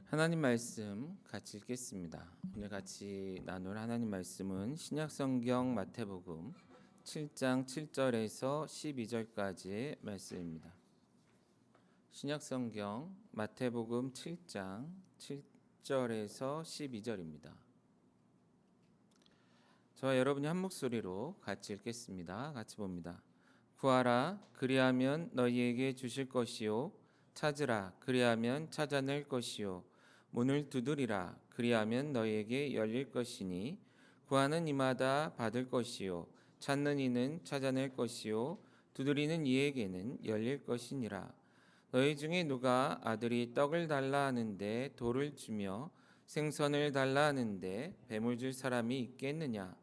하나님 말씀 같이 읽겠습니다. 오늘 같이 나눌 하나님 말씀은 신약성경 마태복음 7장 7절에서 12절까지의 말씀입니다. 신약성경 마태복음 7장 7절에서 12절입니다. 저와 여러분이 한 목소리로 같이 읽겠습니다. 같이 봅니다. 구하라 그리하면 너희에게 주실 것이요 찾으라 그리하면 찾아낼 것이요 문을 두드리라 그리하면 너희에게 열릴 것이니 구하는 이마다 받을 것이요 찾는 이는 찾아낼 것이요 두드리는 이에게는 열릴 것이니라. 너희 중에 누가 아들이 떡을 달라 하는데 돌을 주며 생선을 달라 하는데 뱀을 줄 사람이 있겠느냐?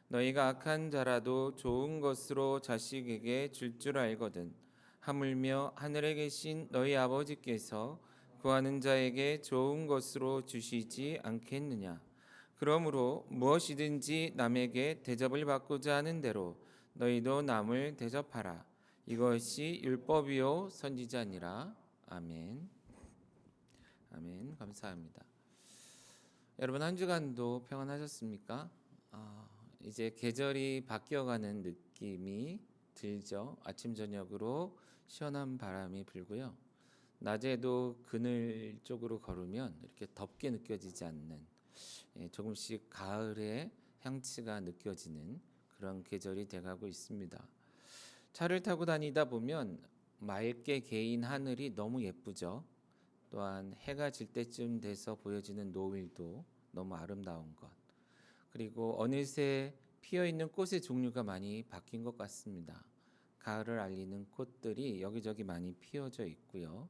너희가 악한 자라도 좋은 것으로 자식에게 줄 알거든. 하물며 하늘에 계신 너희 아버지께서 구하는 자에게 좋은 것으로 주시지 않겠느냐. 그러므로 무엇이든지 남에게 대접을 받고자 하는 대로 너희도 남을 대접하라. 이것이 율법이요 선지자니라. 아멘. 아멘. 감사합니다. 여러분 한 주간도 평안하셨습니까? 이제 계절이 바뀌어가는 느낌이 들죠. 아침 저녁으로 시원한 바람이 불고요. 낮에도 그늘 쪽으로 걸으면 이렇게 덥게 느껴지지 않는 조금씩 가을의 향취가 느껴지는 그런 계절이 돼가고 있습니다. 차를 타고 다니다 보면 맑게 개인 하늘이 너무 예쁘죠. 또한 해가 질 때쯤 돼서 보여지는 노을도 너무 아름다운 것. 그리고 어느새 피어있는 꽃의 종류가 많이 바뀐 것 같습니다. 가을을 알리는 꽃들이 여기저기 많이 피어져 있고요.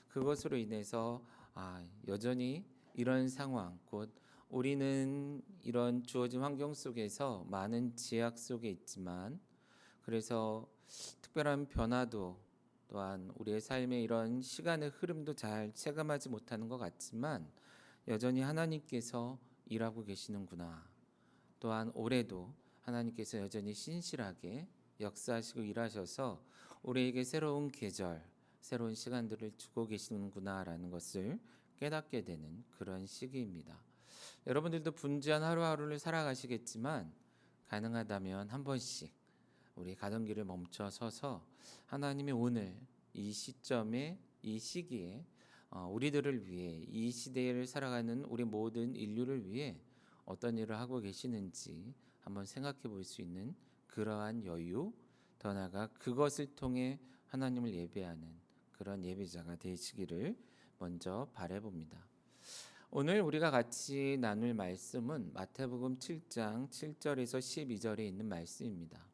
그것으로 인해서 여전히 이런 상황, 곧 우리는 이런 주어진 환경 속에서 많은 제약 속에 있지만 그래서 특별한 변화도 또한 우리의 삶의 이런 시간의 흐름도 잘 체감하지 못하는 것 같지만 여전히 하나님께서 일하고 계시는구나. 또한 올해도 하나님께서 여전히 신실하게 역사하시고 일하셔서 우리에게 새로운 계절, 새로운 시간들을 주고 계시는구나라는 것을 깨닫게 되는 그런 시기입니다. 여러분들도 분주한 하루하루를 살아가시겠지만 가능하다면 한 번씩 우리 가던 길을 멈춰 서서 하나님이 오늘 이 시점에 이 시기에 우리들을 위해 이 시대를 살아가는 우리 모든 인류를 위해 어떤 일을 하고 계시는지 한번 생각해 볼 수 있는 그러한 여유, 더 나아가 그것을 통해 하나님을 예배하는 그런 예배자가 되시기를 먼저 바라봅니다. 오늘 우리가 같이 나눌 말씀은 마태복음 7장 7절에서 12절에 있는 말씀입니다.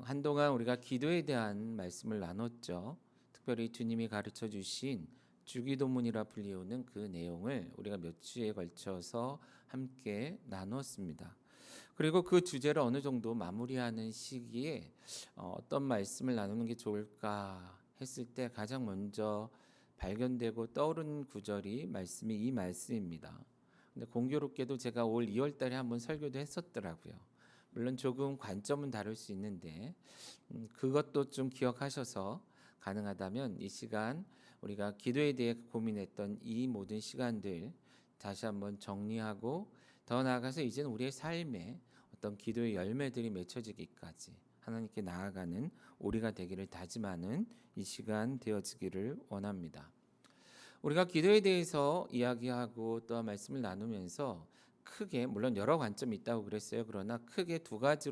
한동안 우리가 기도에 대한 말씀을 나눴죠. 특별히 주님이 가르쳐 주신 주기도문이라 불리우는 그 내용을 우리가 몇 주에 걸쳐서 함께 나눴습니다. 그리고 그 주제를 어느 정도 마무리하는 시기에 어떤 말씀을 나누는 게 좋을까 했을 때 가장 먼저 발견되고 떠오른 구절이 이 말씀입니다. 근데 공교롭게도 제가 올 2월 달에 한번 설교도 했었더라고요. 물론 조금 관점은 다를 수 있는데 그것도 좀 기억하셔서 가능하다면 이 시간 우리가 기도에 대해 고민했던 이 모든 시간들 다시 한번 정리하고 더 나아가서 이제는 우리의 삶에 어떤 기도의 열매들이 맺혀지기까지 하나님께 나아가는 우리가 되기를 다짐하는 이 시간 되어지기를 원합니다. 우리가 기도에 대해서 이야기하고 또 말씀을 나누면서 크게 물론 여러 관점이 있다고 그랬어요. 그러나 크게 두 가지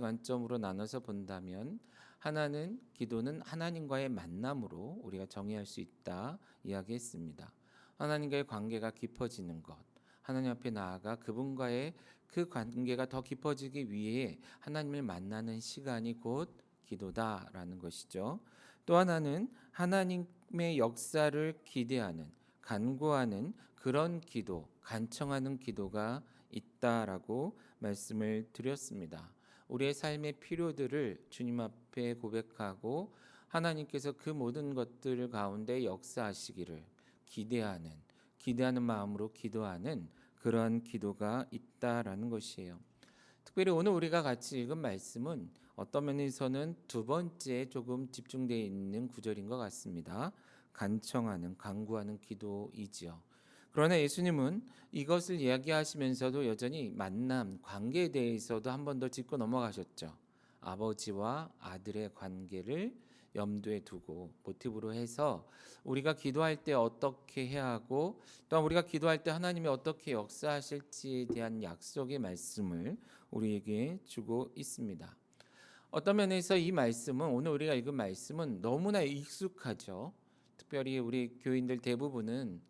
관점으로 나눠서 본다면 하나는 기도는 하나님과의 만남으로 우리가 정의할 수 있다 이야기했습니다. 하나님과의 관계가 깊어지는 것, 하나님 앞에 나아가 그분과의 그 관계가 더 깊어지기 위해 하나님을 만나는 시간이 곧 기도다라는 것이죠. 또 하나는 하나님의 역사를 기대하는 간구하는 그런 기도, 간청하는 기도가 있다라고 말씀을 드렸습니다. 우리의 삶의 필요들을 주님 앞에 고백하고 하나님께서 그 모든 것들 가운데 역사하시기를 기대하는 마음으로 기도하는 그런 기도가 있다라는 것이에요. 특별히 오늘 우리가 같이 읽은 말씀은 어떤 면에서는 두 번째 조금 집중되어 있는 구절인 것 같습니다. 간청하는 간구하는 기도이지요. 그러나 예수님은 이것을 이야기하시면서도 여전히 만남 관계에 대해서도 한 번 더 짚고 넘어가셨죠. 아버지와 아들의 관계를 염두에 두고 모티브로 해서 우리가 기도할 때 어떻게 해야 하고 또한 우리가 기도할 때 하나님이 어떻게 역사하실지에 대한 약속의 말씀을 우리에게 주고 있습니다. 어떤 면에서 이 말씀은 오늘 우리가 읽은 말씀은 너무나 익숙하죠. 특별히 우리 교인들 대부분은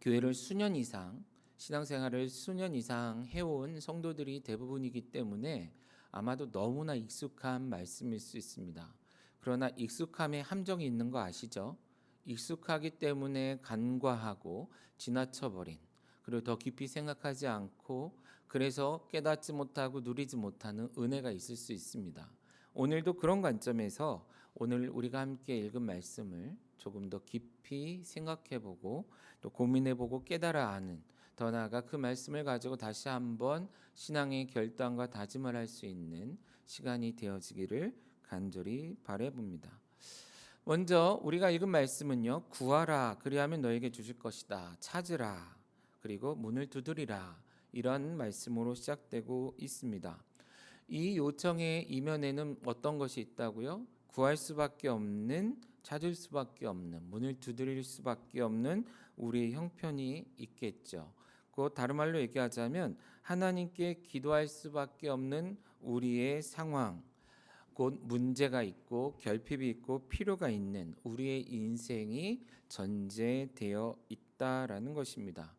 교회를 수년 이상 신앙생활을 수년 이상 해온 성도들이 대부분이기 때문에 아마도 너무나 익숙한 말씀일 수 있습니다. 그러나 익숙함에 함정이 있는 거 아시죠? 익숙하기 때문에 간과하고 지나쳐버린 그리고 더 깊이 생각하지 않고 그래서 깨닫지 못하고 누리지 못하는 은혜가 있을 수 있습니다. 오늘도 그런 관점에서 오늘 우리가 함께 읽은 말씀을 조금 더 깊이 생각해보고 또 고민해보고 깨달아 아는 더 나아가 그 말씀을 가지고 다시 한번 신앙의 결단과 다짐을 할 수 있는 시간이 되어지기를 간절히 바라봅니다. 먼저 우리가 읽은 말씀은요. 구하라 그리하면 너에게 주실 것이다. 찾으라 그리고 문을 두드리라 이런 말씀으로 시작되고 있습니다. 이 요청의 이면에는 어떤 것이 있다고요? 구할 수밖에 없는 찾을 수밖에 없는 문을 두드릴 수밖에 없는 우리의 형편이 있겠죠. 그 다른 말로 얘기하자면 하나님께 기도할 수밖에 없는 우리의 상황 곧 문제가 있고 결핍이 있고 필요가 있는 우리의 인생이 전제되어 있다라는 것입니다.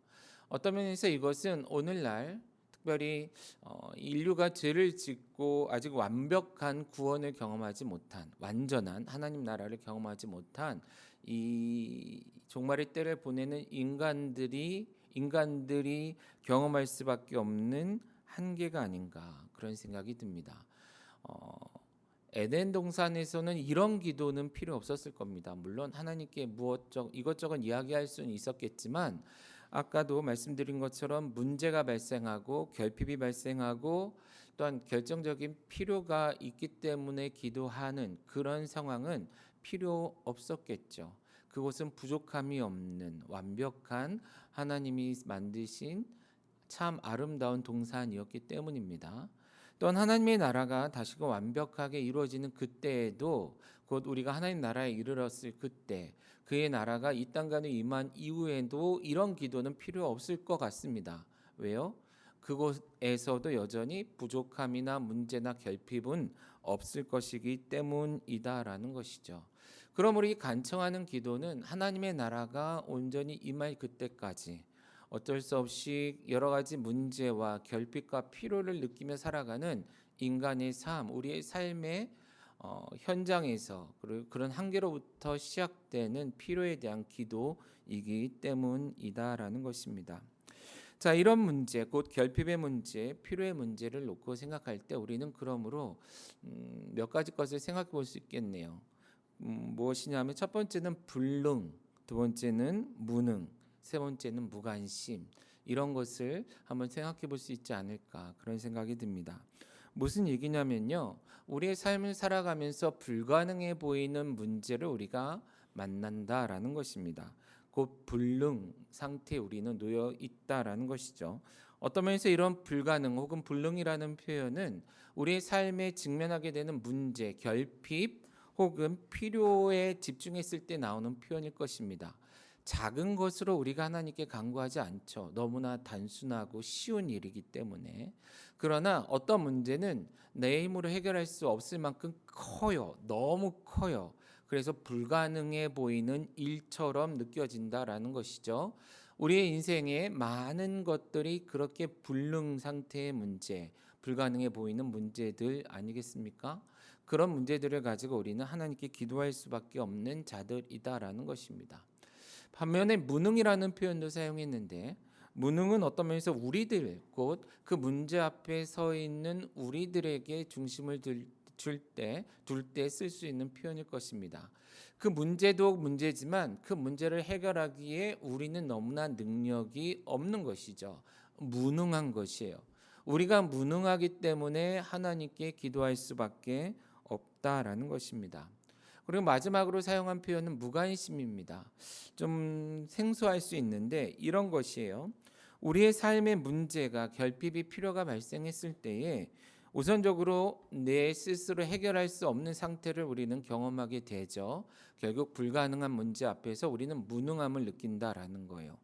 어떤 면에서 이것은 오늘날 특별히 인류가 죄를 짓고 아직 완벽한 구원을 경험하지 못한 완전한 하나님 나라를 경험하지 못한 이 종말의 때를 보내는 인간들이 경험할 수밖에 없는 한계가 아닌가 그런 생각이 듭니다. 에덴 동산에서는 이런 기도는 필요 없었을 겁니다. 물론 하나님께 이것저것 이야기할 수는 있었겠지만 아까도 말씀드린 것처럼 문제가 발생하고 결핍이 발생하고 또한 결정적인 필요가 있기 때문에 기도하는 그런 상황은 필요 없었겠죠. 그곳은 부족함이 없는 완벽한 하나님이 만드신 참 아름다운 동산이었기 때문입니다. 또한 하나님의 나라가 다시금 완벽하게 이루어지는 그때에도 곧 우리가 하나님 나라에 이르렀을 그때 그의 나라가 이 땅 가운데 임한 이후에도 이런 기도는 필요 없을 것 같습니다. 왜요? 그곳에서도 여전히 부족함이나 문제나 결핍은 없을 것이기 때문이다라는 것이죠. 그럼 우리 간청하는 기도는 하나님의 나라가 온전히 임할 그때까지 어쩔 수 없이 여러 가지 문제와 결핍과 필요를 느끼며 살아가는 인간의 삶, 우리의 삶의 현장에서 그런 한계로부터 시작되는 필요에 대한 기도이기 때문이다라는 것입니다. 자, 이런 문제, 곧 결핍의 문제, 필요의 문제를 놓고 생각할 때 우리는 그러므로 몇 가지 것을 생각해 볼 수 있겠네요. 무엇이냐면 첫 번째는 불능, 두 번째는 무능, 세 번째는 무관심. 이런 것을 한번 생각해 볼 수 있지 않을까 그런 생각이 듭니다. 무슨 얘기냐면요. 우리의 삶을 살아가면서 불가능해 보이는 문제를 우리가 만난다라는 것입니다. 곧 불능 상태에 우리는 놓여 있다라는 것이죠. 어떤 면에서 이런 불가능 혹은 불능이라는 표현은 우리의 삶에 직면하게 되는 문제, 결핍 혹은 필요에 집중했을 때 나오는 표현일 것입니다. 작은 것으로 우리가 하나님께 간구하지 않죠. 너무나 단순하고 쉬운 일이기 때문에. 그러나 어떤 문제는 내 힘으로 해결할 수 없을 만큼 커요. 너무 커요. 그래서 불가능해 보이는 일처럼 느껴진다라는 것이죠. 우리의 인생에 많은 것들이 그렇게 불능 상태의 문제, 불가능해 보이는 문제들 아니겠습니까? 그런 문제들을 가지고 우리는 하나님께 기도할 수밖에 없는 자들이다라는 것입니다. 반면에 무능이라는 표현도 사용했는데 무능은 어떤 면에서 우리들 곧 그 문제 앞에 서 있는 우리들에게 중심을 둘 때 쓸 수 있는 표현일 것입니다. 그 문제도 문제지만 그 문제를 해결하기에 우리는 너무나 능력이 없는 것이죠. 무능한 것이에요. 우리가 무능하기 때문에 하나님께 기도할 수밖에 없다라는 것입니다. 그리고 마지막으로 사용한 표현은 무관심입니다. 좀 생소할 수 있는데 이런 것이에요. 우리의 삶의 문제가 결핍이 필요가 발생했을 때에 우선적으로 내 스스로 해결할 수 없는 상태를 우리는 경험하게 되죠. 결국 불가능한 문제 앞에서 우리는 무능함을 느낀다라는 거예요.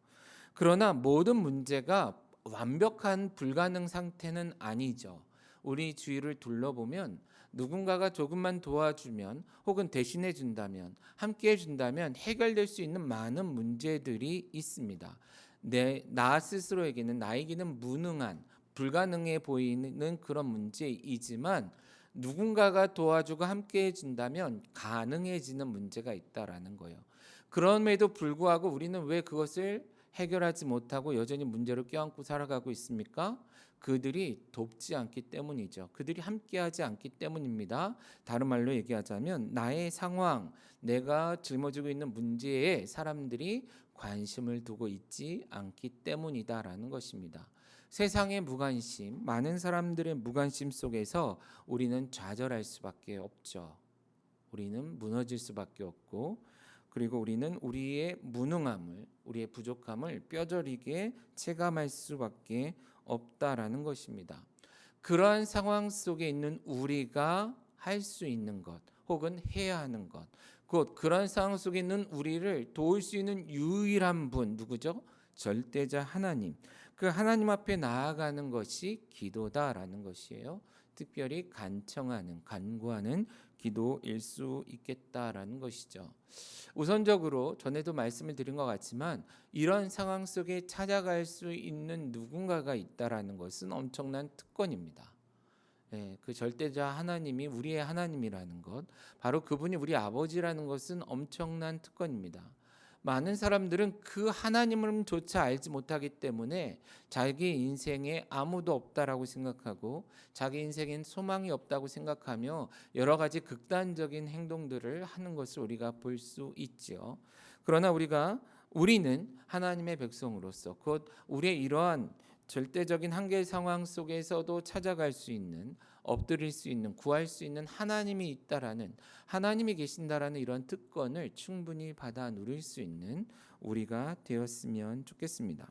그러나 모든 문제가 완벽한 불가능 상태는 아니죠. 우리 주위를 둘러보면 누군가가 조금만 도와주면 혹은 대신해 준다면 함께 해 준다면 해결될 수 있는 많은 문제들이 있습니다. 나 스스로에게는 나에게는 무능한 불가능해 보이는 그런 문제이지만 누군가가 도와주고 함께 해 준다면 가능해지는 문제가 있다라는 거예요. 그럼에도 불구하고 우리는 왜 그것을 해결하지 못하고 여전히 문제를 껴안고 살아가고 있습니까? 그들이 돕지 않기 때문이죠. 그들이 함께하지 않기 때문입니다. 다른 말로 얘기하자면 나의 상황, 내가 짊어지고 있는 문제에 사람들이 관심을 두고 있지 않기 때문이다라는 것입니다. 세상의 무관심, 많은 사람들의 무관심 속에서 우리는 좌절할 수밖에 없죠. 우리는 무너질 수밖에 없고, 그리고 우리는 우리의 무능함을, 우리의 부족함을 뼈저리게 체감할 수밖에 없다라는 것입니다. 그러한 상황 속에 있는 우리가 할 수 있는 것 혹은 해야 하는 것, 곧 그런 상황 속에 있는 우리를 도울 수 있는 유일한 분 누구죠? 절대자 하나님. 그 하나님 앞에 나아가는 것이 기도다라는 것이에요. 특별히 간구하는 기도일 수 있겠다라는 것이죠. 우선적으로 전에도 말씀을 드린 것 같지만 이런 상황 속에 찾아갈 수 있는 누군가가 있다라는 것은 엄청난 특권입니다. 그 절대자 하나님이 우리의 하나님이라는 것, 바로 그분이 우리 아버지라는 것은 엄청난 특권입니다. 많은 사람들은 그 하나님을조차 알지 못하기 때문에 자기 인생에 아무도 없다라고 생각하고 자기 인생엔 소망이 없다고 생각하며 여러 가지 극단적인 행동들을 하는 것을 우리가 볼 수 있지요. 그러나 우리는 하나님의 백성으로서 곧 우리의 이러한 절대적인 한계 상황 속에서도 찾아갈 수 있는, 엎드릴 수 있는, 구할 수 있는 하나님이 있다라는, 하나님이 계신다라는 이런 특권을 충분히 받아 누릴 수 있는 우리가 되었으면 좋겠습니다.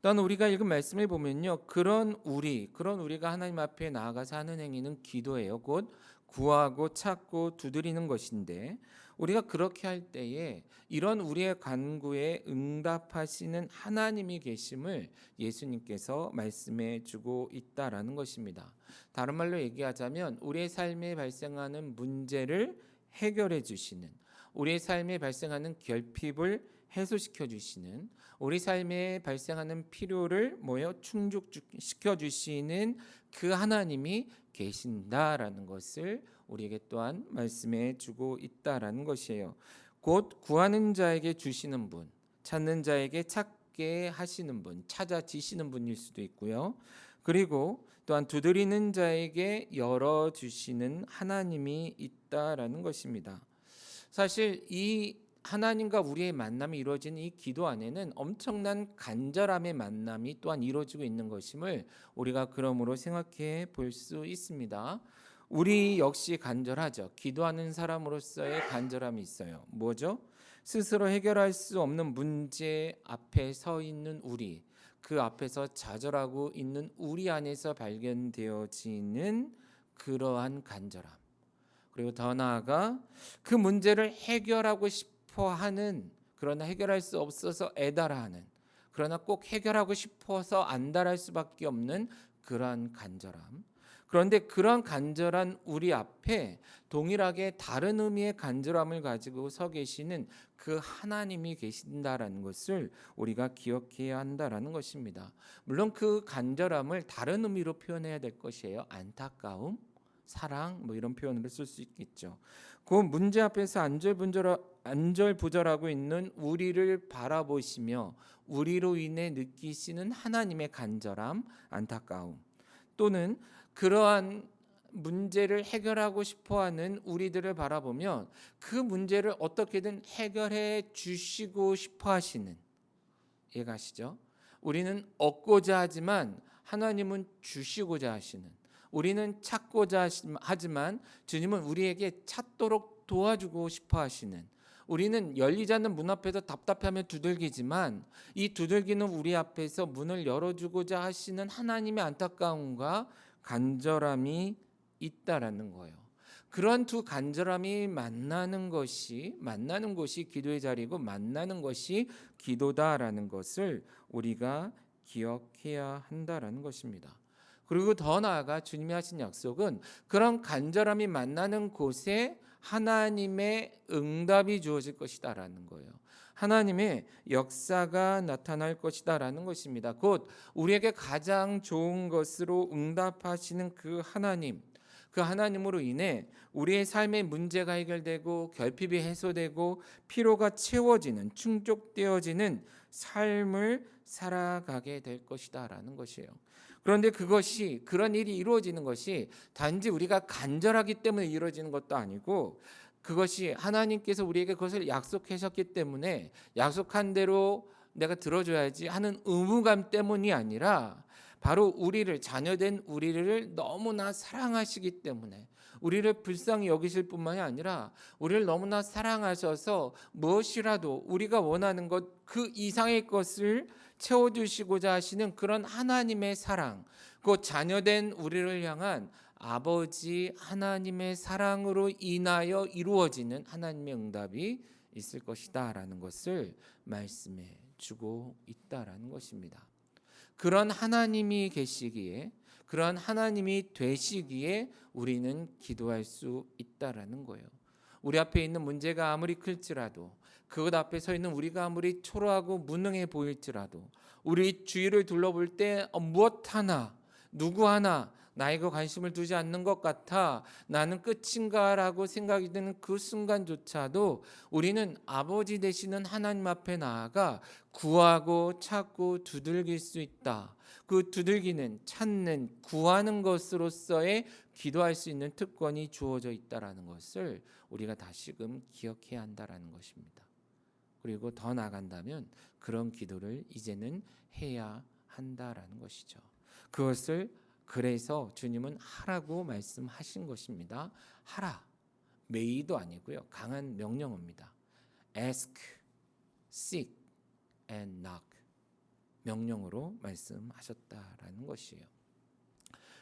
또한 우리가 읽은 말씀을 보면요, 그런 우리가 하나님 앞에 나아가서 하는 행위는 기도예요. 곧 구하고 찾고 두드리는 것인데, 우리가 그렇게 할 때에 이런 우리의 간구에 응답하시는 하나님이 계심을 예수님께서 말씀해 주고 있다라는 것입니다. 다른 말로 얘기하자면 우리의 삶에 발생하는 문제를 해결해 주시는, 우리의 삶에 발생하는 결핍을 해소시켜 주시는, 우리 삶에 발생하는 필요를 충족시켜 주시는 그 하나님이 계신다라는 것을 우리에게 또한 말씀해 주고 있다라는 것이에요. 곧 구하는 자에게 주시는 분, 찾는 자에게 찾게 하시는 분, 찾아지시는 분일 수도 있고요. 그리고 또한 두드리는 자에게 열어주시는 하나님이 있다라는 것입니다. 사실 이 하나님과 우리의 만남이 이루어지는 이 기도 안에는 엄청난 간절함의 만남이 또한 이루어지고 있는 것임을 우리가 그러므로 생각해 볼 수 있습니다. 우리 역시 간절하죠. 기도하는 사람으로서의 간절함이 있어요. 뭐죠? 스스로 해결할 수 없는 문제 앞에 서 있는 우리, 그 앞에서 좌절하고 있는 우리 안에서 발견되어지는 그러한 간절함. 그리고 더 나아가 그 문제를 해결하고 싶어 하는, 그러나 해결할 수 없어서 애달아하는, 그러나 꼭 해결하고 싶어서 안달할 수밖에 없는 그러한 간절함. 그런데 그런 간절한 우리 앞에 동일하게 다른 의미의 간절함을 가지고 서 계시는 그 하나님이 계신다라는 것을 우리가 기억해야 한다라는 것입니다. 물론 그 간절함을 다른 의미로 표현해야 될 것이에요. 안타까움, 사랑, 이런 표현으로 쓸 수 있겠죠. 그 문제 앞에서 안절부절하고 있는 우리를 바라보시며 우리로 인해 느끼시는 하나님의 간절함, 안타까움, 또는 그러한 문제를 해결하고 싶어하는 우리들을 바라보면 그 문제를 어떻게든 해결해 주시고 싶어 하시는, 이해가시죠? 우리는 얻고자 하지만 하나님은 주시고자 하시는, 우리는 찾고자 하지만 주님은 우리에게 찾도록 도와주고 싶어 하시는, 우리는 열리지 않는 문 앞에서 답답하면 두들기지만 이 두들기는 우리 앞에서 문을 열어주고자 하시는 하나님의 안타까움과 간절함이 있다라는 거예요. 그런 두 간절함이 만나는 것이 기도의 자리고 만나는 것이 기도다라는 것을 우리가 기억해야 한다라는 것입니다. 그리고 더 나아가 주님이 하신 약속은 그런 간절함이 만나는 곳에 하나님의 응답이 주어질 것이다라는 거예요. 하나님의 역사가 나타날 것이다라는 것입니다. 곧 우리에게 가장 좋은 것으로 응답하시는 그 하나님으로 인해 우리의 삶의 문제가 해결되고 결핍이 해소되고 피로가 채워지는, 충족되어지는 삶을 살아가게 될 것이다라는 것이에요. 그런데 그런 일이 이루어지는 것이 단지 우리가 간절하기 때문에 이루어지는 것도 아니고, 그것이 하나님께서 우리에게 그것을 약속하셨기 때문에 약속한 대로 내가 들어줘야지 하는 의무감 때문이 아니라, 바로 자녀된 우리를 너무나 사랑하시기 때문에, 우리를 불쌍히 여기실 뿐만이 아니라 우리를 너무나 사랑하셔서 무엇이라도 우리가 원하는 것 그 이상의 것을 채워주시고자 하시는 그런 하나님의 사랑, 그 자녀된 우리를 향한 아버지 하나님의 사랑으로 인하여 이루어지는 하나님의 응답이 있을 것이다라는 것을 말씀해 주고 있다라는 것입니다. 그런 하나님이 계시기에, 그런 하나님이 되시기에 우리는 기도할 수 있다라는 거예요. 우리 앞에 있는 문제가 아무리 클지라도, 그것 앞에 서 있는 우리가 아무리 초라하고 무능해 보일지라도, 우리 주위를 둘러볼 때 무엇 하나, 누구 하나 나에게 관심을 두지 않는 것 같아 나는 끝인가라고 생각이 드는 그 순간조차도 우리는 아버지 되시는 하나님 앞에 나아가 구하고 찾고 두들길 수 있다. 그 두들기는, 찾는, 구하는 것으로서의 기도할 수 있는 특권이 주어져 있다라는 것을 우리가 다시금 기억해야 한다라는 것입니다. 그리고 더 나아간다면 그런 기도를 이제는 해야 한다라는 것이죠. 그것을 그래서 주님은 하라고 말씀하신 것입니다. 하라. may도 아니고요. 강한 명령어입니다. ask, seek and knock. 명령으로 말씀하셨다라는 것이에요.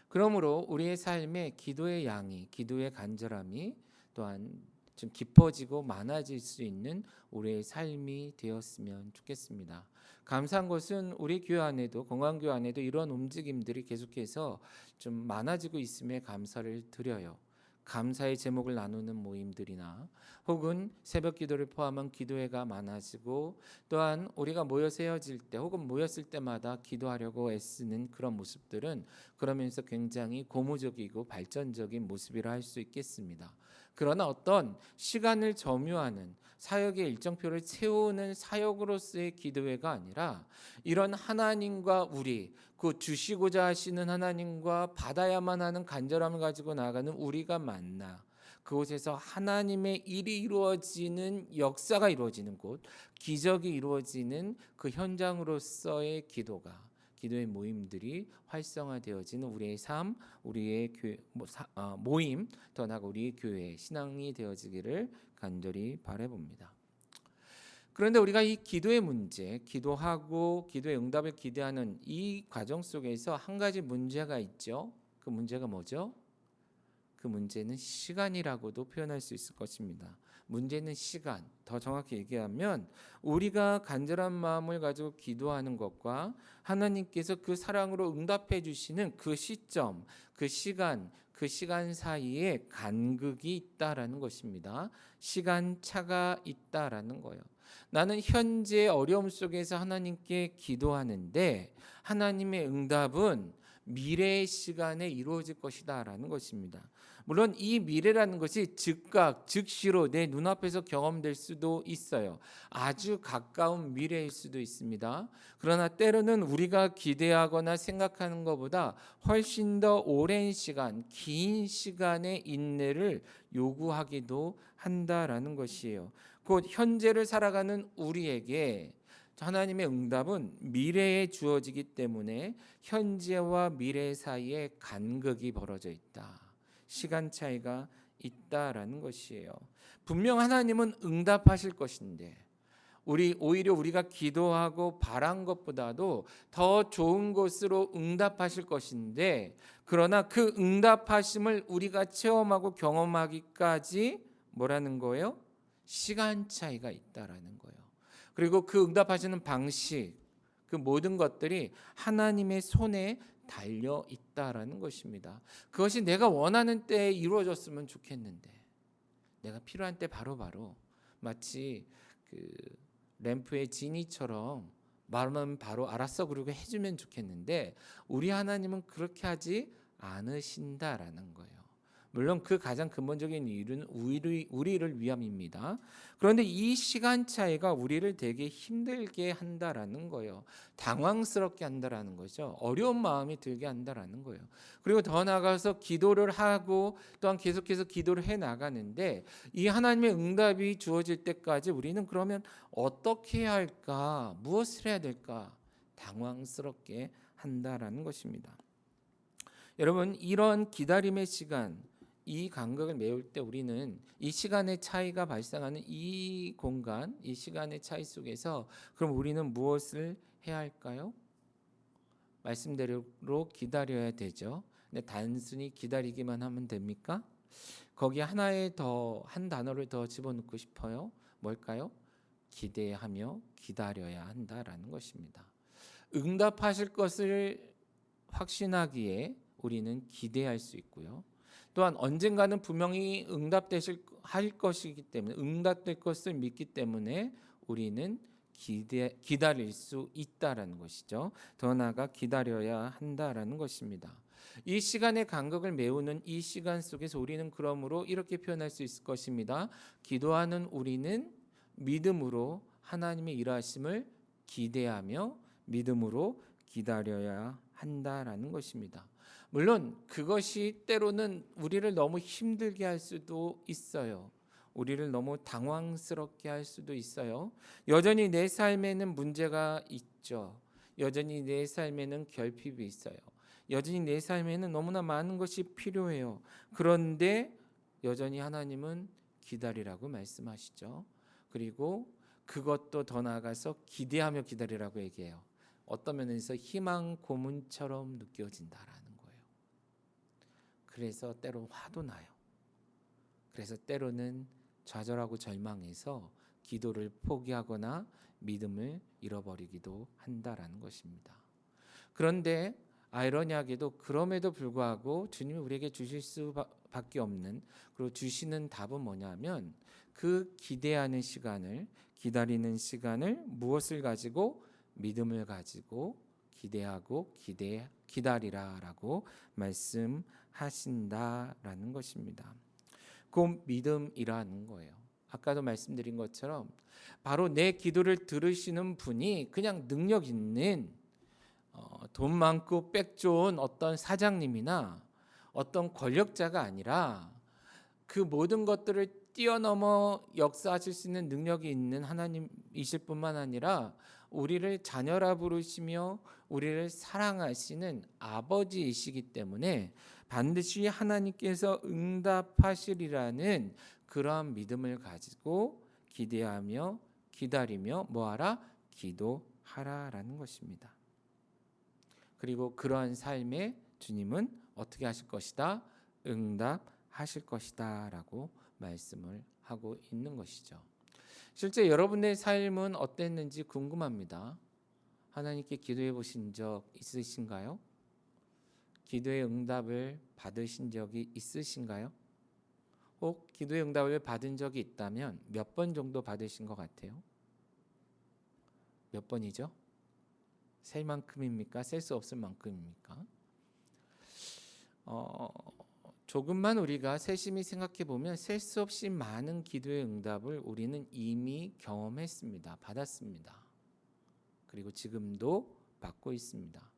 그러므로 우리의 삶에 기도의 양이, 기도의 간절함이 또한 좀 깊어지고 많아질 수 있는 우리의 삶이 되었으면 좋겠습니다. 감사한 것은 우리 교회 안에도, 건강교회 안에도 이런 움직임들이 계속해서 좀 많아지고 있음에 감사를 드려요. 감사의 제목을 나누는 모임들이나 혹은 새벽 기도를 포함한 기도회가 많아지고, 또한 우리가 모여서 헤어질 때 혹은 모였을 때마다 기도하려고 애쓰는 그런 모습들은 그러면서 굉장히 고무적이고 발전적인 모습이라 할 수 있겠습니다. 그러나 어떤 시간을 점유하는, 사역의 일정표를 채우는 사역으로서의 기도회가 아니라, 이런 하나님과 우리, 그 주시고자 하시는 하나님과 받아야만 하는 간절함을 가지고 나아가는 우리가 만나 그곳에서 하나님의 일이 이루어지는, 역사가 이루어지는 곳, 기적이 이루어지는 그 현장으로서의 기도의 모임들이 활성화되어지는 우리의 삶, 우리의 모임, 더 나아가 우리의 교회 신앙이 되어지기를 간절히 바라봅니다. 그런데 우리가 이 기도의 문제, 기도하고 기도의 응답을 기대하는 이 과정 속에서 한 가지 문제가 있죠. 그 문제가 뭐죠? 그 문제는 시간이라고도 표현할 수 있을 것입니다. 문제는 시간. 더 정확히 얘기하면 우리가 간절한 마음을 가지고 기도하는 것과 하나님께서 그 사랑으로 응답해 주시는 그 시점, 그 시간 사이에 간극이 있다라는 것입니다. 시간차가 있다라는 거예요. 나는 현재 어려움 속에서 하나님께 기도하는데 하나님의 응답은 미래의 시간에 이루어질 것이다라는 것입니다. 물론 이 미래라는 것이 즉각, 즉시로 내 눈앞에서 경험될 수도 있어요. 아주 가까운 미래일 수도 있습니다. 그러나 때로는 우리가 기대하거나 생각하는 것보다 훨씬 더 오랜 시간, 긴 시간의 인내를 요구하기도 한다라는 것이에요. 곧 현재를 살아가는 우리에게 하나님의 응답은 미래에 주어지기 때문에 현재와 미래 사이에 간극이 벌어져 있다. 시간 차이가 있다라는 것이에요. 분명 하나님은 응답하실 것인데 오히려 우리가 기도하고 바란 것보다도 더 좋은 것으로 응답하실 것인데, 그러나 그 응답하심을 우리가 체험하고 경험하기까지 뭐라는 거예요? 시간 차이가 있다라는 거예요. 그리고 그 응답하시는 방식, 그 모든 것들이 하나님의 손에 달려 있다라는 것입니다. 그것이 내가 원하는 때에 이루어졌으면 좋겠는데, 내가 필요한 때 바로바로 마치 그 램프의 지니처럼 말하면 바로 알았어 그러고 해주면 좋겠는데, 우리 하나님은 그렇게 하지 않으신다라는 거예요. 물론 그 가장 근본적인 이유는 우리를 위함입니다. 그런데 이 시간 차이가 우리를 되게 힘들게 한다라는 거예요. 당황스럽게 한다라는 거죠. 어려운 마음이 들게 한다라는 거예요. 그리고 더 나아가서 기도를 하고 또한 계속해서 기도를 해 나가는데, 이 하나님의 응답이 주어질 때까지 우리는 그러면 어떻게 해야 할까? 무엇을 해야 될까? 당황스럽게 한다라는 것입니다. 여러분, 이런 기다림의 시간, 이 간격을 메울 때 우리는 이 시간의 차이가 발생하는 이 공간, 이 시간의 차이 속에서 그럼 우리는 무엇을 해야 할까요? 말씀대로 기다려야 되죠. 근데 단순히 기다리기만 하면 됩니까? 거기에 한 단어를 더 집어넣고 싶어요. 뭘까요? 기대하며 기다려야 한다라는 것입니다. 응답하실 것을 확신하기에 우리는 기대할 수 있고요. 또한 언젠가는 분명히 할 것이기 때문에, 응답될 것을 믿기 때문에 우리는 기다릴 수 있다라는 것이죠. 더 나아가 기다려야 한다라는 것입니다. 이 시간의 간격을 메우는 이 시간 속에서 우리는 그러므로 이렇게 표현할 수 있을 것입니다. 기도하는 우리는 믿음으로 하나님의 일하심을 기대하며 믿음으로 기다려야 한다라는 것입니다. 물론 그것이 때로는 우리를 너무 힘들게 할 수도 있어요. 우리를 너무 당황스럽게 할 수도 있어요. 여전히 내 삶에는 문제가 있죠. 여전히 내 삶에는 결핍이 있어요. 여전히 내 삶에는 너무나 많은 것이 필요해요. 그런데 여전히 하나님은 기다리라고 말씀하시죠. 그리고 그것도 더 나아가서 기대하며 기다리라고 얘기해요. 어떤 면에서 희망 고문처럼 느껴진다라는 거예요. 그래서 때로 화도 나요. 그래서 때로는 좌절하고 절망해서 기도를 포기하거나 믿음을 잃어버리기도 한다라는 것입니다. 그런데 아이러니하게도 그럼에도 불구하고 주님이 우리에게 주실 수밖에 없는, 그리고 주시는 답은 뭐냐면 그 기대하는 시간을, 기다리는 시간을 무엇을 가지고? 믿음을 가지고 기대하고 기다리라라고 말씀하신다라는 것입니다. 그 믿음이라는 거예요. 아까도 말씀드린 것처럼 바로 내 기도를 들으시는 분이 그냥 능력 있는 돈 많고 빽 좋은 어떤 사장님이나 어떤 권력자가 아니라 그 모든 것들을 뛰어넘어 역사하실 수 있는 능력이 있는 하나님이실 뿐만 아니라 우리를 자녀라 부르시며 우리를 사랑하시는 아버지이시기 때문에 반드시 하나님께서 응답하시리라는 그러한 믿음을 가지고 기대하며 기다리며 뭐하라? 기도하라라는 것입니다. 그리고 그러한 삶에 주님은 어떻게 하실 것이다? 응답하실 것이다 라고 말씀을 하고 있는 것이죠. 실제 여러분의 삶은 어땠는지 궁금합니다. 하나님께 기도해 보신 적 있으신가요? 기도의 응답을 받으신 적이 있으신가요? 혹 기도의 응답을 받은 적이 있다면 몇 번 정도 받으신 것 같아요? 몇 번이죠? 셀 만큼입니까? 셀 수 없을 만큼입니까? 조금만 우리가 세심히 생각해 보면 셀 수 없이 많은 기도의 응답을 우리는 이미 경험했습니다. 받았습니다. 그리고 지금도 받고 있습니다.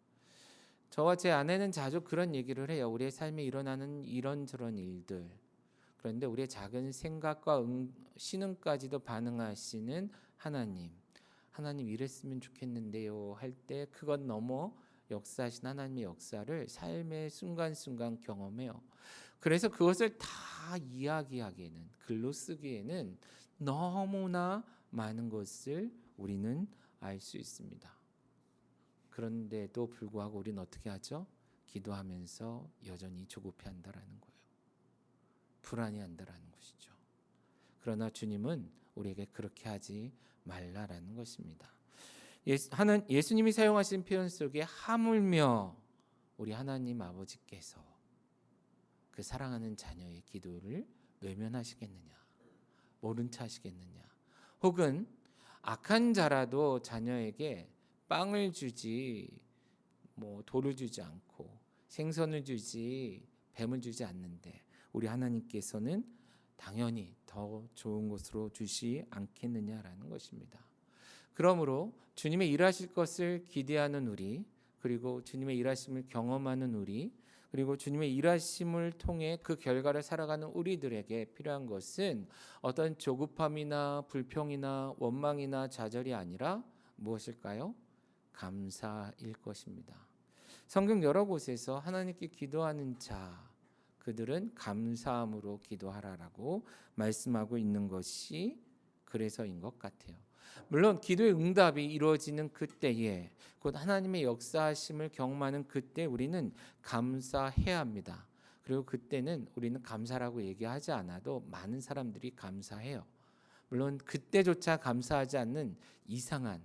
저와 제 아내는 자주 그런 얘기를 해요. 우리의 삶에 일어나는 이런저런 일들, 그런데 우리의 작은 생각과 신음까지도 반응하시는 하나님 이랬으면 좋겠는데요 할 때 그것 넘어 역사하신 하나님의 역사를 삶의 순간순간 경험해요. 그래서 그것을 다 이야기하기에는, 글로 쓰기에는 너무나 많은 것을 우리는 알 수 있습니다. 그런데도 불구하고 우리는 어떻게 하죠? 기도하면서 여전히 조급해한다라는 거예요. 불안해한다라는 것이죠. 그러나 주님은 우리에게 그렇게 하지 말라라는 것입니다. 예수님이 사용하신 표현 속에 하물며 우리 하나님 아버지께서 그 사랑하는 자녀의 기도를 외면하시겠느냐, 모른 체 하시겠느냐, 혹은 악한 자라도 자녀에게 빵을 주지 돌을 주지 않고 생선을 주지 뱀을 주지 않는데 우리 하나님께서는 당연히 더 좋은 것으로 주시 않겠느냐라는 것입니다. 그러므로 주님의 일하실 것을 기대하는 우리, 그리고 주님의 일하심을 경험하는 우리, 그리고 주님의 일하심을 통해 그 결과를 살아가는 우리들에게 필요한 것은 어떤 조급함이나 불평이나 원망이나 좌절이 아니라 무엇일까요? 감사일 것입니다. 성경 여러 곳에서 하나님께 기도하는 자, 그들은 감사함으로 기도하라라고 말씀하고 있는 것이 그래서인 것 같아요. 물론 기도의 응답이 이루어지는 그때에, 곧 하나님의 역사하심을 경험하는 그때 우리는 감사해야 합니다. 그리고 그때는 우리는 감사라고 얘기하지 않아도 많은 사람들이 감사해요. 물론 그때조차 감사하지 않는 이상한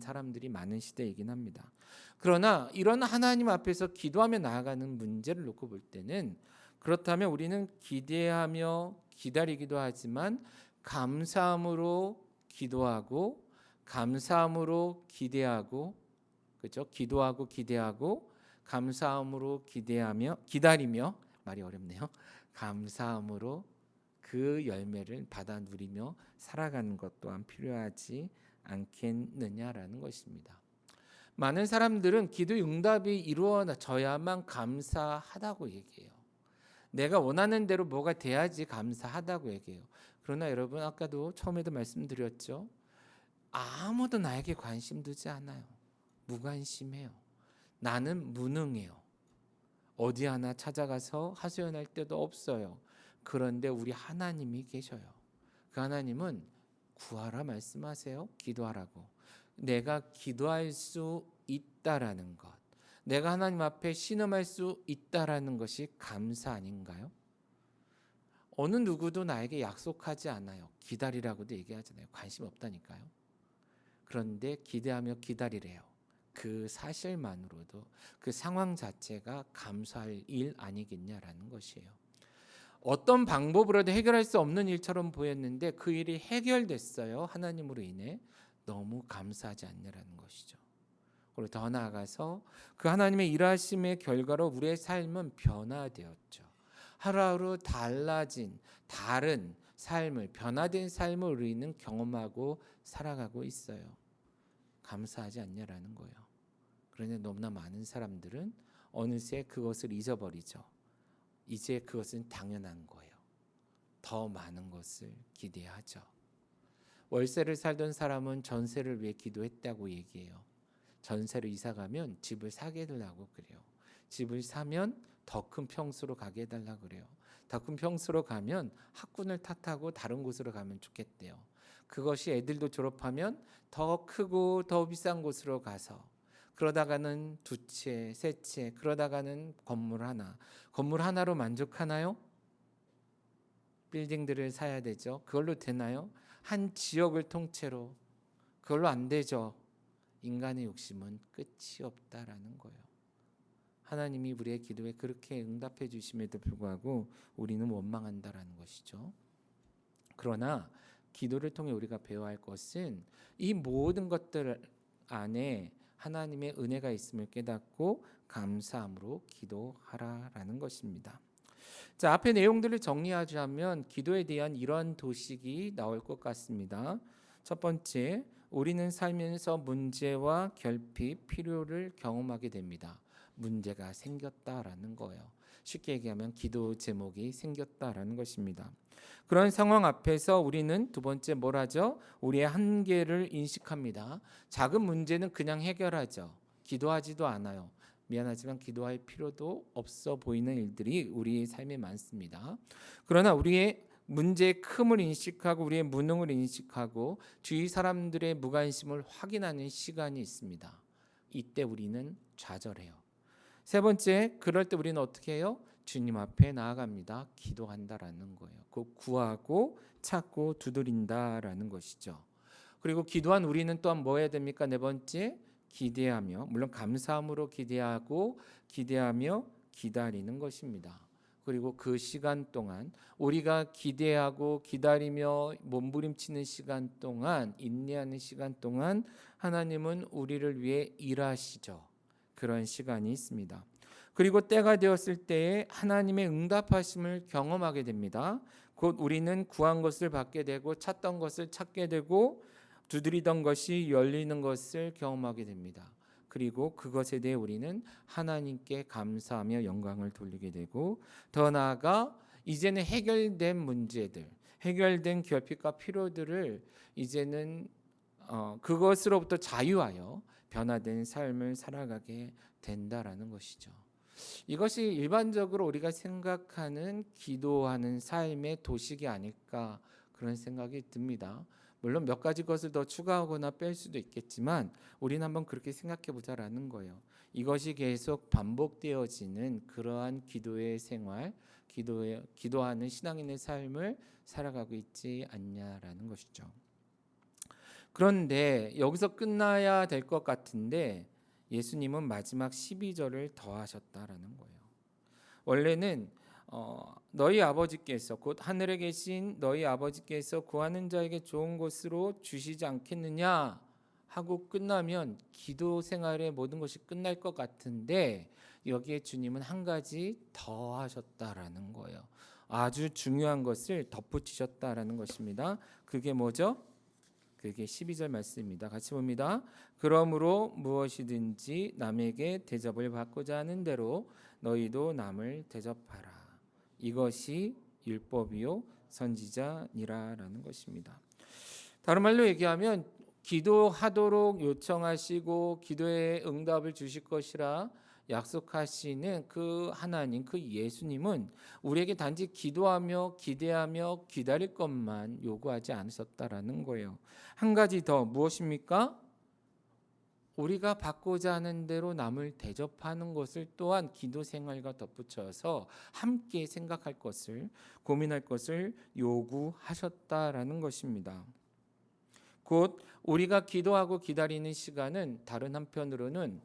사람들이 많은 시대이긴 합니다. 그러나 이런 하나님 앞에서 기도하며 나아가는 문제를 놓고 볼 때는, 그렇다면 우리는 기대하며 기다리기도 하지만 감사함으로 기도하고, 감사함으로 기대하고, 그렇죠? 기도하고 기대하고 감사함으로 기다리며, 말이 어렵네요. 감사함으로 그 열매를 받아 누리며 살아가는 것 또한 필요하지 않겠느냐라는 것입니다. 많은 사람들은 기도 응답이 이루어져야만 감사하다고 얘기해요. 내가 원하는 대로 뭐가 돼야지 감사하다고 얘기해요. 그러나 여러분, 아까도 처음에도 말씀드렸죠. 아무도 나에게 관심 두지 않아요. 무관심해요. 나는 무능해요. 어디 하나 찾아가서 하소연할 때도 없어요. 그런데 우리 하나님이 계셔요. 그 하나님은 구하라 말씀하세요. 기도하라고. 내가 기도할 수 있다라는 것, 내가 하나님 앞에 신음할 수 있다라는 것이 감사 아닌가요? 어느 누구도 나에게 약속하지 않아요. 기다리라고도 얘기하잖아요. 관심 없다니까요. 그런데 기대하며 기다리래요. 그 사실만으로도, 그 상황 자체가 감사할 일 아니겠냐라는 것이에요. 어떤 방법으로도 해결할 수 없는 일처럼 보였는데 그 일이 해결됐어요. 하나님으로 인해. 너무 감사하지 않냐라는 것이죠. 그리고 더 나아가서 그 하나님의 일하심의 결과로 우리의 삶은 변화되었죠. 하루하루 달라진 다른 삶을, 변화된 삶을 우리는 경험하고 살아가고 있어요. 감사하지 않냐라는 거예요. 그런데 너무나 많은 사람들은 어느새 그것을 잊어버리죠. 이제 그것은 당연한 거예요. 더 많은 것을 기대하죠. 월세를 살던 사람은 전세를 위해 기도했다고 얘기해요. 전세로 이사 가면 집을 사게 해달라고 그래요. 집을 사면 더 큰 평수로 가게 해달라고 그래요. 더 큰 평수로 가면 학군을 탓하고 다른 곳으로 가면 좋겠대요. 그것이 애들도 졸업하면 더 크고 더 비싼 곳으로 가서, 그러다가는 두 채, 세 채, 그러다가는 건물 하나로 만족하나요? 빌딩들을 사야 되죠. 그걸로 되나요? 한 지역을 통째로, 그걸로 안 되죠. 인간의 욕심은 끝이 없다라는 거예요. 하나님이 우리의 기도에 그렇게 응답해 주심에도 불구하고 우리는 원망한다라는 것이죠. 그러나 기도를 통해 우리가 배워야 할 것은 이 모든 것들 안에 하나님의 은혜가 있음을 깨닫고 감사함으로 기도하라라는 것입니다. 자, 앞의 내용들을 정리하자면 기도에 대한 이러한 도식이 나올 것 같습니다. 첫 번째, 우리는 살면서 문제와 결핍, 필요를 경험하게 됩니다. 문제가 생겼다라는 거예요. 쉽게 얘기하면 기도 제목이 생겼다라는 것입니다. 그런 상황 앞에서 우리는 두 번째 뭘 하죠? 우리의 한계를 인식합니다. 작은 문제는 그냥 해결하죠. 기도하지도 않아요. 미안하지만 기도할 필요도 없어 보이는 일들이 우리의 삶에 많습니다. 그러나 우리의 문제의 큼을 인식하고 우리의 무능을 인식하고 주위 사람들의 무관심을 확인하는 시간이 있습니다. 이때 우리는 좌절해요. 세 번째, 그럴 때 우리는 어떻게 해요? 주님 앞에 나아갑니다. 기도한다라는 거예요. 그 구하고 찾고 두드린다라는 것이죠. 그리고 기도한 우리는 또한 뭐 해야 됩니까? 네 번째, 기대하며, 물론 감사함으로 기대하며 기다리는 것입니다. 그리고 그 시간 동안 우리가 기대하고 기다리며 몸부림치는 시간 동안, 인내하는 시간 동안 하나님은 우리를 위해 일하시죠. 그런 시간이 있습니다. 그리고 때가 되었을 때에 하나님의 응답하심을 경험하게 됩니다. 곧 우리는 구한 것을 받게 되고 찾던 것을 찾게 되고 두드리던 것이 열리는 것을 경험하게 됩니다. 그리고 그것에 대해 우리는 하나님께 감사하며 영광을 돌리게 되고 더 나아가 이제는 해결된 문제들, 해결된 결핍과 필요들을 이제는 그것으로부터 자유하여 변화된 삶을 살아가게 된다라는 것이죠. 이것이 일반적으로 우리가 생각하는 기도하는 삶의 도식이 아닐까 그런 생각이 듭니다. 물론 몇 가지 것을 더 추가하거나 뺄 수도 있겠지만 우리는 한번 그렇게 생각해 보자라는 거예요. 이것이 계속 반복되어지는 그러한 기도의 생활, 기도하는 신앙인의 삶을 살아가고 있지 않냐라는 것이죠. 그런데 여기서 끝나야 될 것 같은데 예수님은 마지막 12절을 더하셨다라는 거예요. 원래는 너희 아버지께서 곧 하늘에 계신 너희 아버지께서 구하는 자에게 좋은 것으로 주시지 않겠느냐 하고 끝나면 기도 생활의 모든 것이 끝날 것 같은데 여기에 주님은 한 가지 더 하셨다라는 거예요. 아주 중요한 것을 덧붙이셨다라는 것입니다. 그게 뭐죠? 그게 12절 말씀입니다. 같이 봅니다. 그러므로 무엇이든지 남에게 대접을 받고자 하는 대로 너희도 남을 대접하라. 이것이 율법이요 선지자니라라는 것입니다. 다른 말로 얘기하면 기도하도록 요청하시고 기도의 응답을 주실 것이라 약속하시는 그 하나님, 그 예수님은 우리에게 단지 기도하며 기대하며 기다릴 것만 요구하지 않으셨다라는 거예요. 한 가지 더 무엇입니까? 우리가 받고자 하는 대로 남을 대접하는 것을 또한 기도 생활과 덧붙여서 함께 생각할 것을, 고민할 것을 요구하셨다라는 것입니다. 곧 우리가 기도하고 기다리는 시간은 다른 한편으로는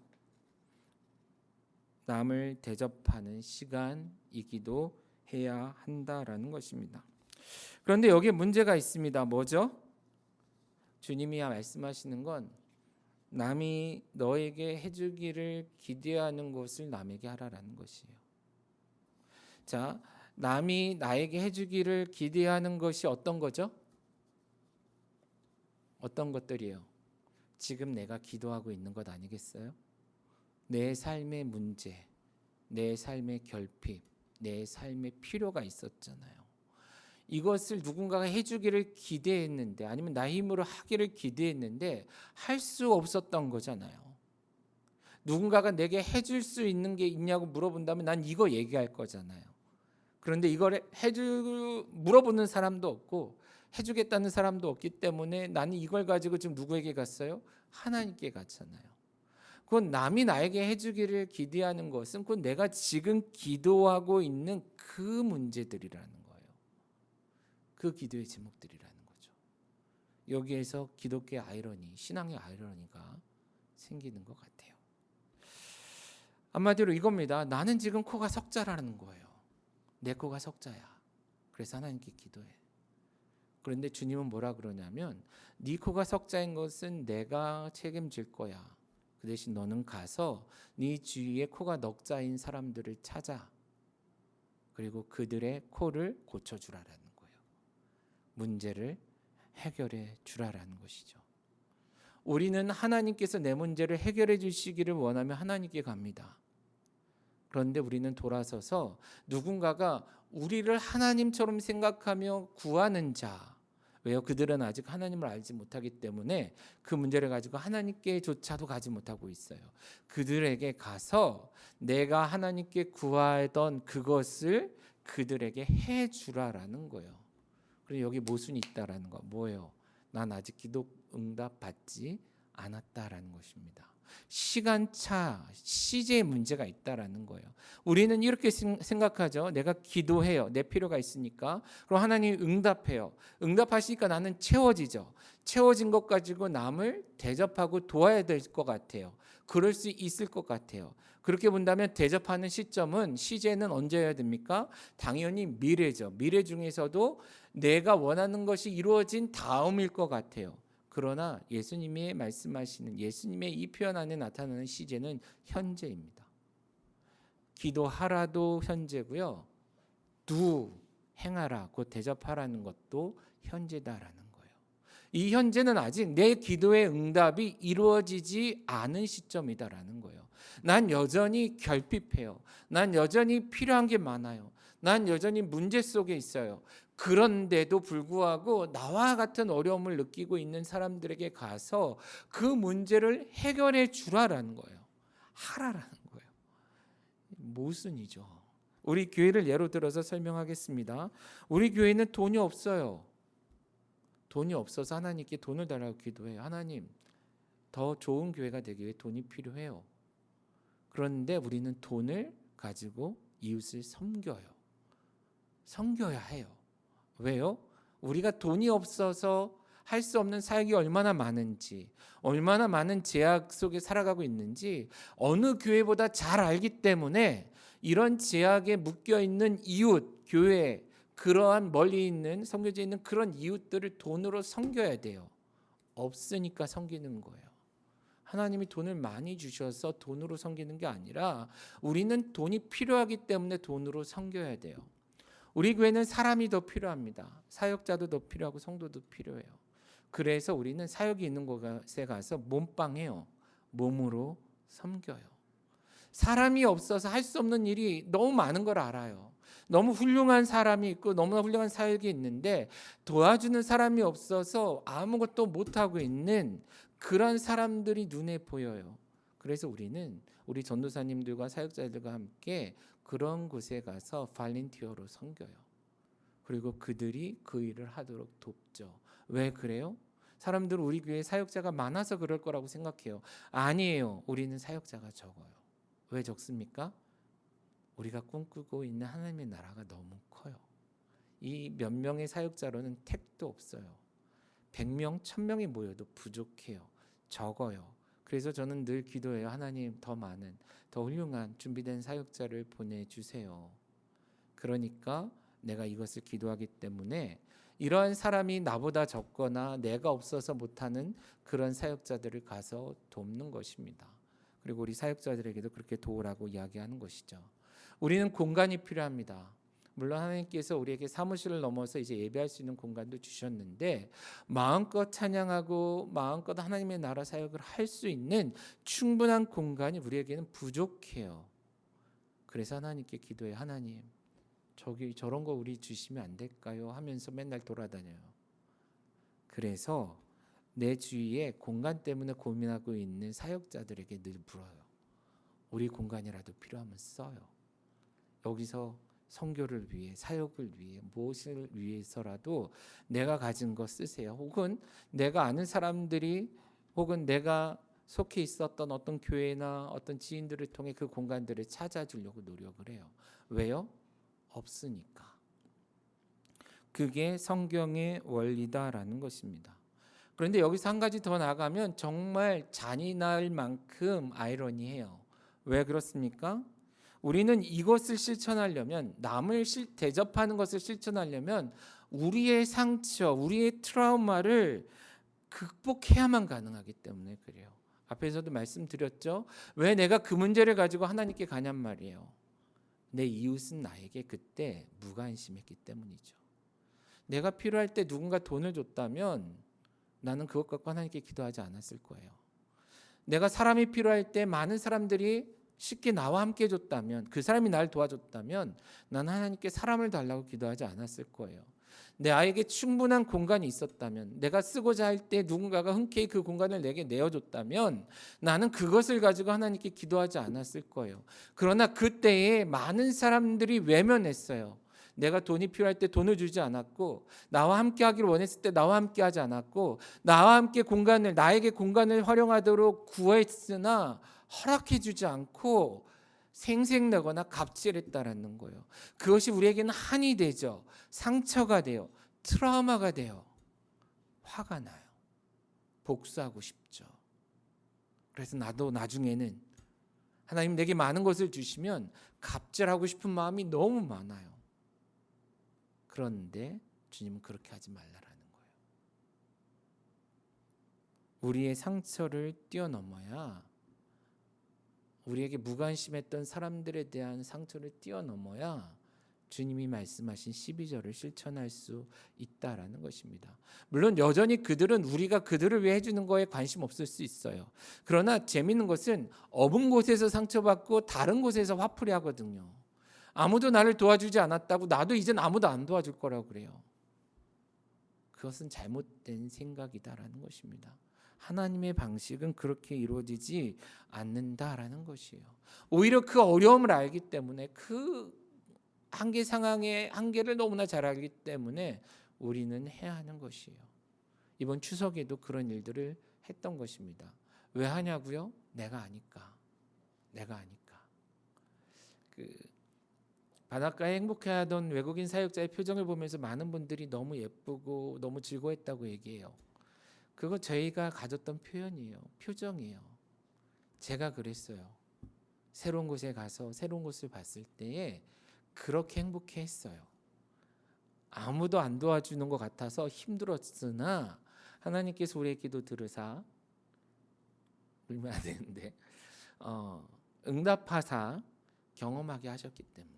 남을 대접하는 시간이기도 해야 한다라는 것입니다. 그런데 여기에 문제가 있습니다. 뭐죠? 주님이 말씀하시는 건 남이 너에게 해주기를 기대하는 것을 남에게 하라라는 것이에요. 자, 남이 나에게 해주기를 기대하는 것이 어떤 거죠? 어떤 것들이에요? 지금 내가 기도하고 있는 것 아니겠어요? 내 삶의 문제, 내 삶의 결핍, 내 삶의 필요가 있었잖아요. 이것을 누군가가 해주기를 기대했는데 아니면 나 힘으로 하기를 기대했는데 할 수 없었던 거잖아요. 누군가가 내게 해줄 수 있는 게 있냐고 물어본다면 난 이거 얘기할 거잖아요. 그런데 이걸 물어보는 사람도 없고 해주겠다는 사람도 없기 때문에 나는 이걸 가지고 지금 누구에게 갔어요? 하나님께 갔잖아요. 그건 남이 나에게 해주기를 기대하는 것은 그건 내가 지금 기도하고 있는 그 문제들이라는 거예요. 그 기도의 제목들이라는 거죠. 여기에서 기독교의 아이러니, 신앙의 아이러니가 생기는 것 같아요. 한마디로 이겁니다. 나는 지금 코가 석자라는 거예요. 내 코가 석자야. 그래서 하나님께 기도해. 그런데 주님은 뭐라 그러냐면 네 코가 석자인 것은 내가 책임질 거야. 그 대신 너는 가서 네 주위에 코가 넉자인 사람들을 찾아. 그리고 그들의 코를 고쳐주라라는 거예요. 문제를 해결해 주라라는 것이죠. 우리는 하나님께서 내 문제를 해결해 주시기를 원하며 하나님께 갑니다. 그런데 우리는 돌아서서 누군가가 우리를 하나님처럼 생각하며 구하는 자, 왜요? 그들은 아직 하나님을 알지 못하기 때문에 그 문제를 가지고 하나님께조차도 가지 못하고 있어요. 그들에게 가서 내가 하나님께 구하던 그것을 그들에게 해주라라는 거예요. 그리고 여기 모순이 있다라는 거 뭐예요? 난 아직 기도 응답 받지 않았다라는 것입니다. 시간차, 시제의 문제가 있다라는 거예요. 우리는 이렇게 생각하죠. 내가 기도해요. 내 필요가 있으니까. 그럼 하나님 응답해요. 응답하시니까 나는 채워지죠. 채워진 것 가지고 남을 대접하고 도와야 될 것 같아요. 그럴 수 있을 것 같아요. 그렇게 본다면 대접하는 시제는 언제여야 됩니까? 당연히 미래죠. 미래 중에서도 내가 원하는 것이 이루어진 다음일 것 같아요. 그러나 예수님이 말씀하시는 예수님의 이 표현 안에 나타나는 시제는 현재입니다. 기도하라도 현재고요. 행하라, 곧 대접하라는 것도 현재다라는 거예요. 이 현재는 아직 내 기도의 응답이 이루어지지 않은 시점이다라는 거예요. 난 여전히 결핍해요. 난 여전히 필요한 게 많아요. 난 여전히 문제 속에 있어요. 그런데도 불구하고 나와 같은 어려움을 느끼고 있는 사람들에게 가서 그 문제를 해결해 주라라는 거예요. 하라라는 거예요. 모순이죠. 우리 교회를 예로 들어서 설명하겠습니다. 우리 교회는 돈이 없어요. 돈이 없어서 하나님께 돈을 달라고 기도해요. 하나님, 더 좋은 교회가 되기 위해 돈이 필요해요. 그런데 우리는 돈을 가지고 이웃을 섬겨야 해요. 왜요? 우리가 돈이 없어서 할 수 없는 사역이 얼마나 많은지, 얼마나 많은 제약 속에 살아가고 있는지 어느 교회보다 잘 알기 때문에 이런 제약에 묶여 있는 이웃, 교회, 그러한 멀리 있는 섬겨져 있는 그런 이웃들을 돈으로 섬겨야 돼요. 없으니까 섬기는 거예요. 하나님이 돈을 많이 주셔서 돈으로 섬기는 게 아니라 우리는 돈이 필요하기 때문에 돈으로 섬겨야 돼요. 우리 교회는 사람이 더 필요합니다. 사역자도 더 필요하고 성도도 필요해요. 그래서 우리는 사역이 있는 곳에 가서 몸빵해요. 몸으로 섬겨요. 사람이 없어서 할 수 없는 일이 너무 많은 걸 알아요. 너무 훌륭한 사람이 있고 너무나 훌륭한 사역이 있는데 도와주는 사람이 없어서 아무것도 못하고 있는 그런 사람들이 눈에 보여요. 그래서 우리는 우리 전도사님들과 사역자들과 함께 그런 곳에 가서 발렌티어로 섬겨요. 그리고 그들이 그 일을 하도록 돕죠. 왜 그래요? 사람들은 우리 교회에 사역자가 많아서 그럴 거라고 생각해요. 아니에요. 우리는 사역자가 적어요. 왜 적습니까? 우리가 꿈꾸고 있는 하나님의 나라가 너무 커요. 이 몇 명의 사역자로는 택도 없어요. 100명, 1000명이 모여도 부족해요. 적어요. 그래서 저는 늘 기도해요. 하나님, 더 많은, 더 훌륭한 준비된 사역자를 보내주세요. 그러니까 내가 이것을 기도하기 때문에 이러한 사람이 나보다 적거나 내가 없어서 못하는 그런 사역자들을 가서 돕는 것입니다. 그리고 우리 사역자들에게도 그렇게 도우라고 이야기하는 것이죠. 우리는 공간이 필요합니다. 물론 하나님께서 우리에게 사무실을 넘어서 이제 예배할 수 있는 공간도 주셨는데 마음껏 찬양하고 마음껏 하나님의 나라 사역을 할 수 있는 충분한 공간이 우리에게는 부족해요. 그래서 하나님께 기도해. 하나님, 저런 거 우리 주시면 안 될까요? 하면서 맨날 돌아다녀요. 그래서 내 주위에 공간 때문에 고민하고 있는 사역자들에게 늘 물어요. 우리 공간이라도 필요하면 써요. 여기서 선교를 위해, 사역을 위해, 무엇을 위해서라도 내가 가진 거 쓰세요. 혹은 내가 아는 사람들이 혹은 내가 속해 있었던 어떤 교회나 어떤 지인들을 통해 그 공간들을 찾아주려고 노력을 해요. 왜요? 없으니까. 그게 성경의 원리다라는 것입니다. 그런데 여기서 한 가지 더 나가면 정말 잔인할 만큼 아이러니해요. 왜 그렇습니까? 우리는 이것을 실천하려면, 남을 대접하는 것을 실천하려면 우리의 상처, 우리의 트라우마를 극복해야만 가능하기 때문에 그래요. 앞에서도 말씀드렸죠. 왜 내가 그 문제를 가지고 하나님께 가냔 말이에요. 내 이웃은 나에게 그때 무관심했기 때문이죠. 내가 필요할 때 누군가 돈을 줬다면 나는 그것 갖고 하나님께 기도하지 않았을 거예요. 내가 사람이 필요할 때 많은 사람들이 쉽게 나와 함께 해줬다면, 그 사람이 날 도와줬다면 난 하나님께 사람을 달라고 기도하지 않았을 거예요. 나에게 충분한 공간이 있었다면, 내가 쓰고자 할 때 누군가가 흔쾌히 그 공간을 내게 내어줬다면 나는 그것을 가지고 하나님께 기도하지 않았을 거예요. 그러나 그때에 많은 사람들이 외면했어요. 내가 돈이 필요할 때 돈을 주지 않았고, 나와 함께 하기를 원했을 때 나와 함께 하지 않았고, 나와 함께 나에게 공간을 활용하도록 구했으나 허락해 주지 않고 생색내거나 갑질했다라는 거예요. 그것이 우리에게는 한이 되죠. 상처가 돼요. 트라우마가 돼요. 화가 나요. 복수하고 싶죠. 그래서 나도 나중에는 하나님 내게 많은 것을 주시면 갑질하고 싶은 마음이 너무 많아요. 그런데 주님은 그렇게 하지 말라라는 거예요. 우리의 상처를 뛰어넘어야, 우리에게 무관심했던 사람들에 대한 상처를 뛰어넘어야 주님이 말씀하신 12절을 실천할 수 있다라는 것입니다. 물론 여전히 그들은 우리가 그들을 위해 해주는 거에 관심 없을 수 있어요. 그러나 재밌는 것은 업은 곳에서 상처받고 다른 곳에서 화풀이 하거든요. 아무도 나를 도와주지 않았다고 나도 이젠 아무도 안 도와줄 거라고 그래요. 그것은 잘못된 생각이다라는 것입니다. 하나님의 방식은 그렇게 이루어지지 않는다라는 것이에요. 오히려 그 어려움을 알기 때문에, 그 한계 상황의 한계를 너무나 잘 알기 때문에 우리는 해야 하는 것이에요. 이번 추석에도 그런 일들을 했던 것입니다. 왜 하냐고요? 내가 아니까. 바닷가에 행복해하던 외국인 사역자의 표정을 보면서 많은 분들이 너무 예쁘고 너무 즐거웠다고 얘기해요. 그거 저희가 가졌던 표현이에요. 표정이에요. 제가 그랬어요. 새로운 곳에 가서 새로운 곳을 봤을 때에 그렇게 행복해했어요. 아무도 안 도와주는 것 같아서 힘들었으나 하나님께서 우리의 기도 들으사, 울면 안 되는데 응답하사 경험하게 하셨기 때문에,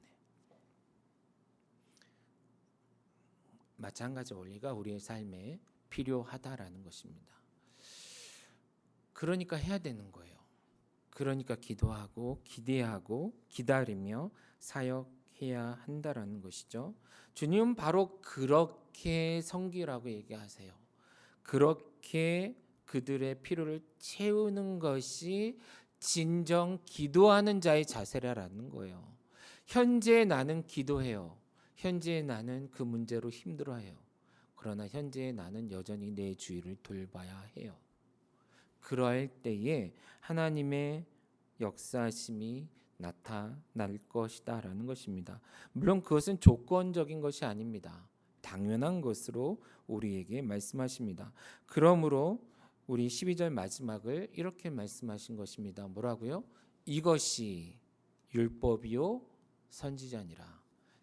마찬가지 원리가 우리의 삶에 필요하다라는 것입니다. 그러니까 해야 되는 거예요. 그러니까 기도하고 기대하고 기다리며 사역해야 한다라는 것이죠. 주님은 바로 그렇게 섬기라고 얘기하세요. 그렇게 그들의 필요를 채우는 것이 진정 기도하는 자의 자세라는 거예요. 현재 나는 기도해요. 현재 나는 그 문제로 힘들어해요. 그러나 현재 나는 여전히 내 주위를 돌봐야 해요. 그럴 때에 하나님의 역사심이 나타날 것이다라는 것입니다. 물론 그것은 조건적인 것이 아닙니다. 당연한 것으로 우리에게 말씀하십니다. 그러므로 우리 12절 마지막을 이렇게 말씀하신 것입니다. 뭐라고요? 이것이 율법이요 선지자니라.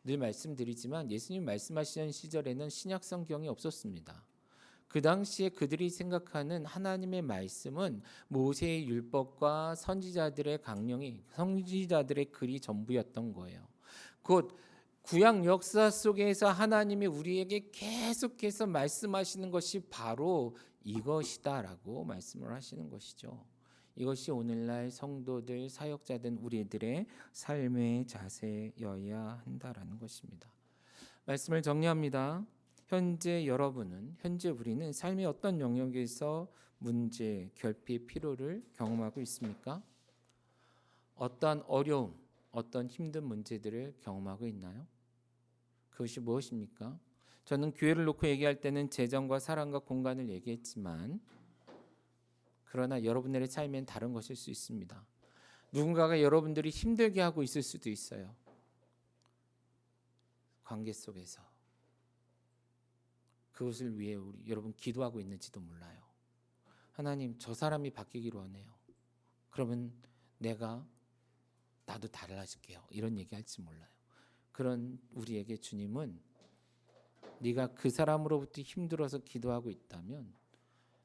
늘 말씀드리지만 예수님 말씀하시는 시절에는 신약 성경이 없었습니다. 그 당시에 그들이 생각하는 하나님의 말씀은 모세의 율법과 선지자들의 강령이, 선지자들의 글이 전부였던 거예요. 곧 구약 역사 속에서 하나님이 우리에게 계속해서 말씀하시는 것이 바로 이것이다라고 말씀을 하시는 것이죠. 이것이 오늘날 성도들, 사역자된 우리들의 삶의 자세여야 한다라는 것입니다. 말씀을 정리합니다. 현재 여러분은, 현재 우리는 삶의 어떤 영역에서 문제, 결핍, 피로를 경험하고 있습니까? 어떤 어려움, 어떤 힘든 문제들을 경험하고 있나요? 그것이 무엇입니까? 저는 교회를 놓고 얘기할 때는 재정과 사랑과 공간을 얘기했지만, 그러나 여러분들의 삶엔 다른 것일 수 있습니다. 누군가가 여러분들이 힘들게 하고 있을 수도 있어요. 관계 속에서. 그것을 위해 여러분 기도하고 있는지도 몰라요. 하나님, 저 사람이 바뀌기를 원해요. 그러면 나도 달라질게요. 이런 얘기할지 몰라요. 그런 우리에게 주님은, 네가 그 사람으로부터 힘들어서 기도하고 있다면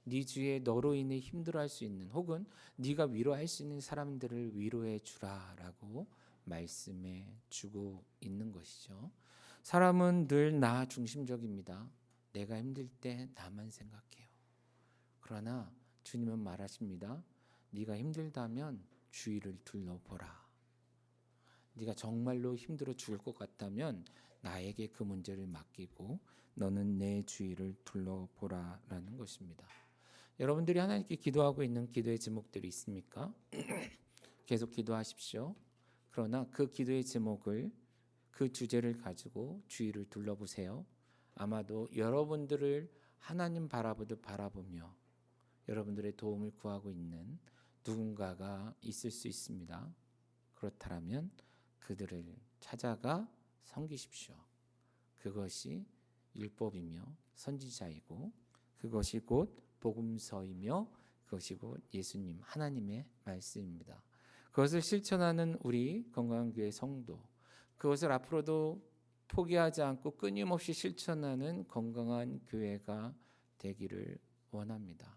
네 주위에 너로 인해 힘들어할 수 있는, 혹은 네가 위로할 수 있는 사람들을 위로해 주라라고 말씀해 주고 있는 것이죠. 사람은 늘 나 중심적입니다. 내가 힘들 때 나만 생각해요. 그러나 주님은 말하십니다. 네가 힘들다면 주위를 둘러보라. 네가 정말로 힘들어 죽을 것 같다면 나에게 그 문제를 맡기고 너는 내 주위를 둘러보라라는 것입니다. 여러분들이 하나님께 기도하고 있는 기도의 제목들이 있습니까? 계속 기도하십시오. 그러나 그 기도의 제목을, 그 주제를 가지고 주위를 둘러보세요. 아마도 여러분들을 하나님 바라보듯 바라보며 여러분들의 도움을 구하고 있는 누군가가 있을 수 있습니다. 그렇다면 그들을 찾아가 섬기십시오. 그것이 율법이며 선지자이고 그것이 곧 복음서이며 그것이 곧 예수님 하나님의 말씀입니다. 그것을 실천하는 우리 건강한 교회 성도, 그것을 앞으로도 포기하지 않고 끊임없이 실천하는 건강한 교회가 되기를 원합니다.